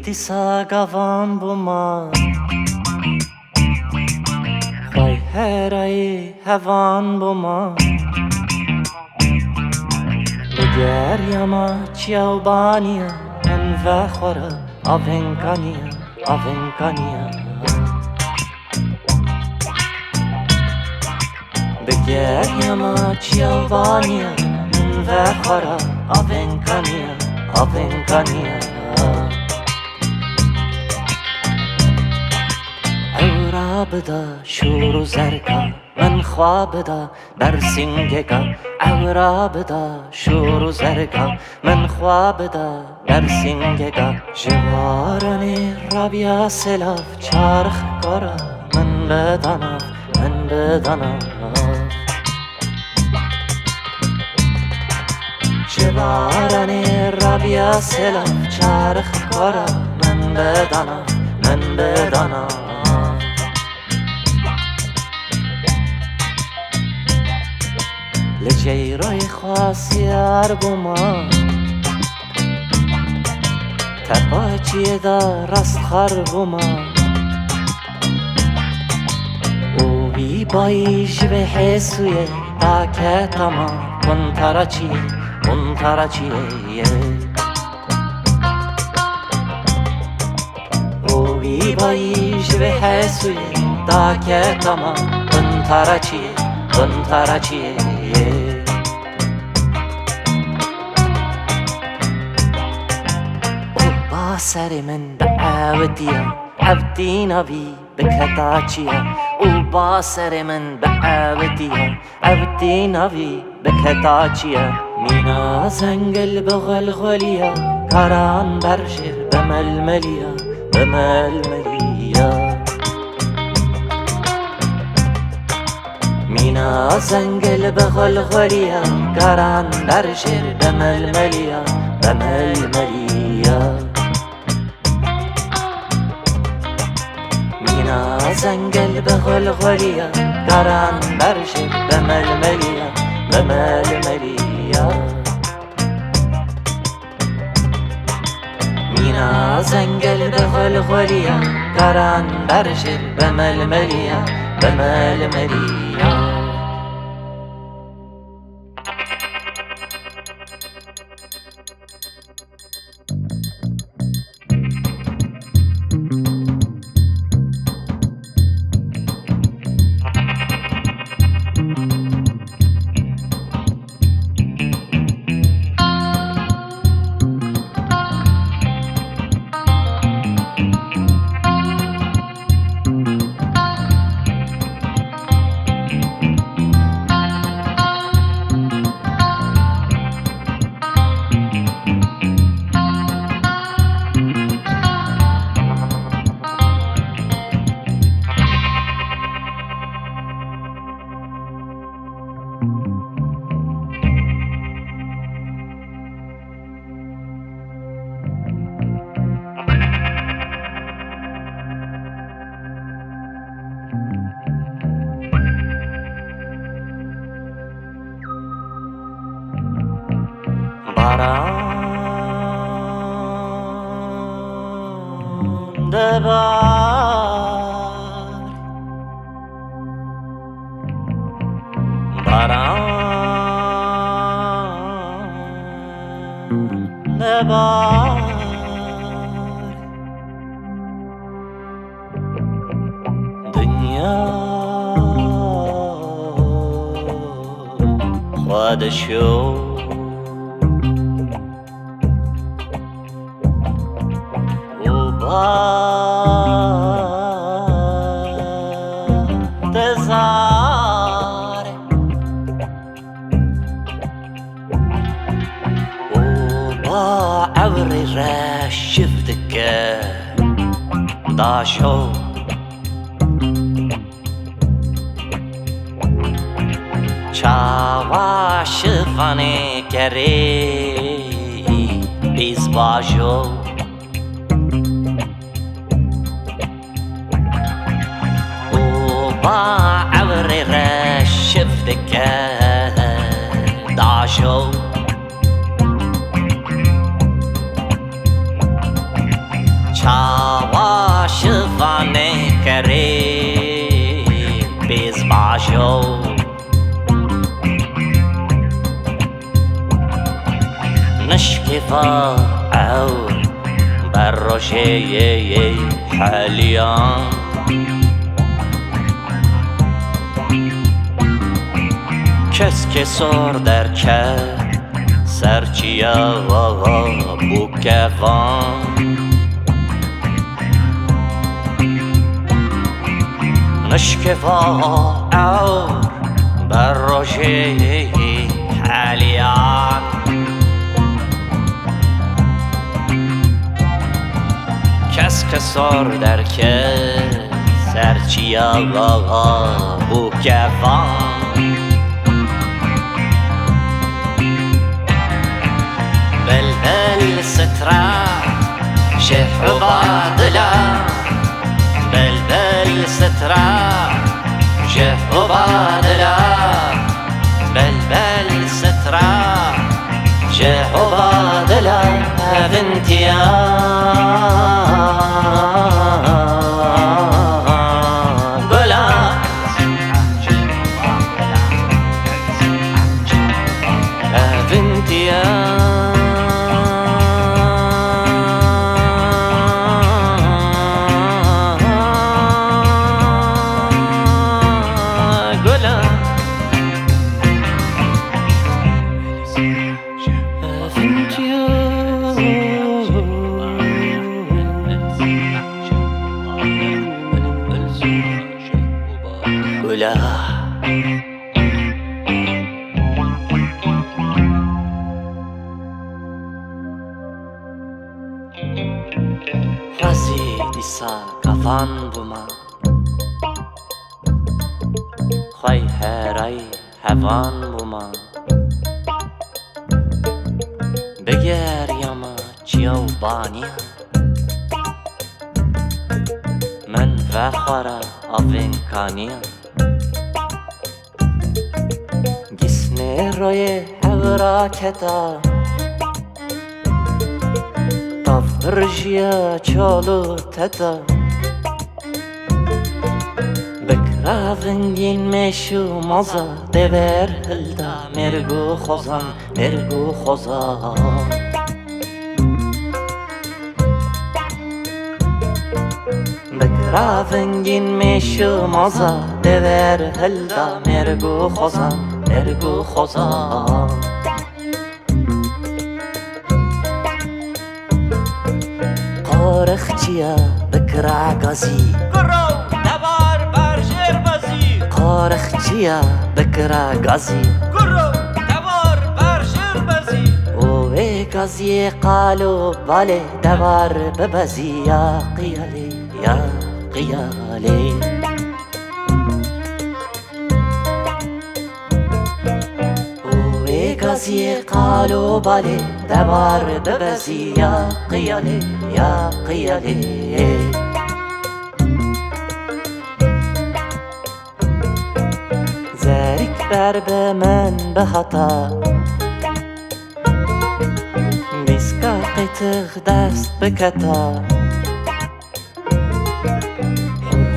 dîsa gavan bûma Xwey herayî hevan bûma Bigeriyama çiya baniya min vexara avên kaniya Bigeriyama çiya baniya min vexara avên kaniya Ewra bida şûr û zerga min xwe bida ber sîngê Ewra bida şûr û zerga min xwe bida ber sîngê Ji baranê rabya sêlav Carix-gora min bida Ji baranê rabya sêlav Carix-gora min bida Li Ceyroyê xwe syar bûma Tebyetê da rastxar bûma û wî bayî ji vê hêsûyê daketama kuntara çiyê û wî bayî ji vê hêsûyê daketama kuntara çiyê Serê min bi ewdiya evdîna wî biketa çiya û ba serê min bi evdîna wî biketa çiya Mîna zengil bi xwelxweliya karan ber jêr bi melmeliya Mîna zengil bi xwelxweliya karan ber jêr bi melmeliya زنگل به غلغلیا قرن برشد به ململیا مینا زنگل به غلغلیا قرن برشد به ململیا Dünya خودشو و با دزار و با عوری را شفتك داشو چاوا شفانه کری بیز باشو او با عوری را شفتك داشو çawa şivanekê biz başo nişkeva ewr ber rojê heliyan keske sor derket ser çiya bû gavan nişkeva ewr ber rojê heliyan keske sor derket ser çiya bû gavan بلبل سترة شهر بادلا بلبل سترة شهر بادلا بلبل سترة شهر بادلا بنتيا Xwezî dîsa gavan bûma Xwey herayî hevan bûma Bigeriyama çiya û baniya min vexara avên kaniya Ceyroyê Ewra keta Rjiya çalo teta Bekravengin meşu moza Dever hilda mergu xozan mergu xozan Bekravengin meşu moza Dever hilda mergu xozan mergu xozan چیya بکرا گازی گرو دوار بر شربازی قارخ چیya بکرا گازی گرو دوار بر شربازی اوه گازی قالو باله دوار ببزی یا قیالی یا قیالی اوه گازی قالو باله دوار ببزی یا قیالی یا قیالی زرک بر به من به خطا بیسکا قیتق دست بکتا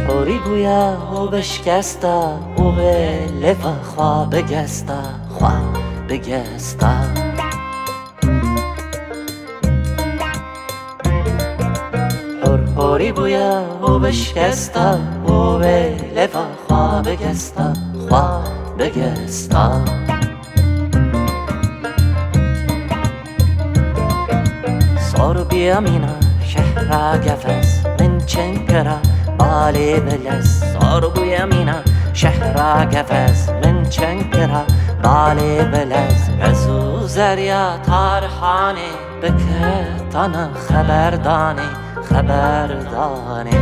حوری گویا و بشکستا و به لفا خواه بگستا خواه بگستا حوری گویا و بشکستا و به لفا خواه بگستا خواه بگستا صار بیامینا شهر گفز من چنکرا بالی بلز صار بیامینا شهر گفز من چنکرا بالی بلز ازو زریا تارخانه بکتانا خبردانه خبردانه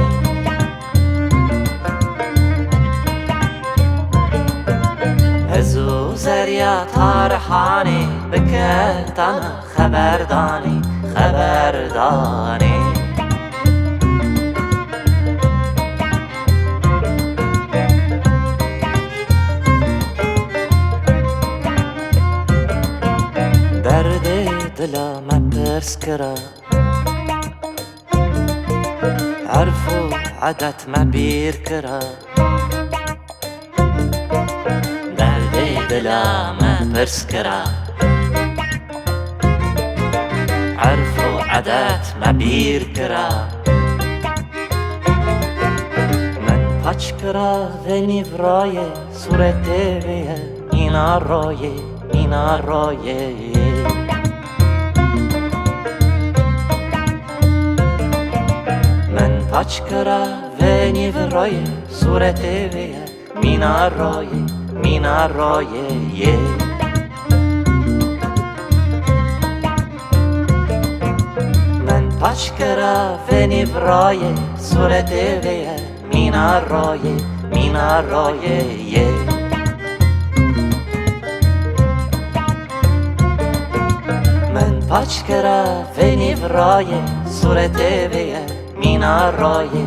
ازو زریا تارخانه بکتانا خبردانه خبردانه درد دلا مپرس کرا عرف و عدت مبیر کرا درد دلا مپرس کرا عرف و عدت مبیر کرا من پاچ کرا و نیورای صورت ویه اینا رایه من پاچ کرا و نیورای صورت ویه مینا رایه من پاچ کرا و نیورای صورت ویه مینا رایه من پاچ کرا و نیورای صورت ویه مینا رایه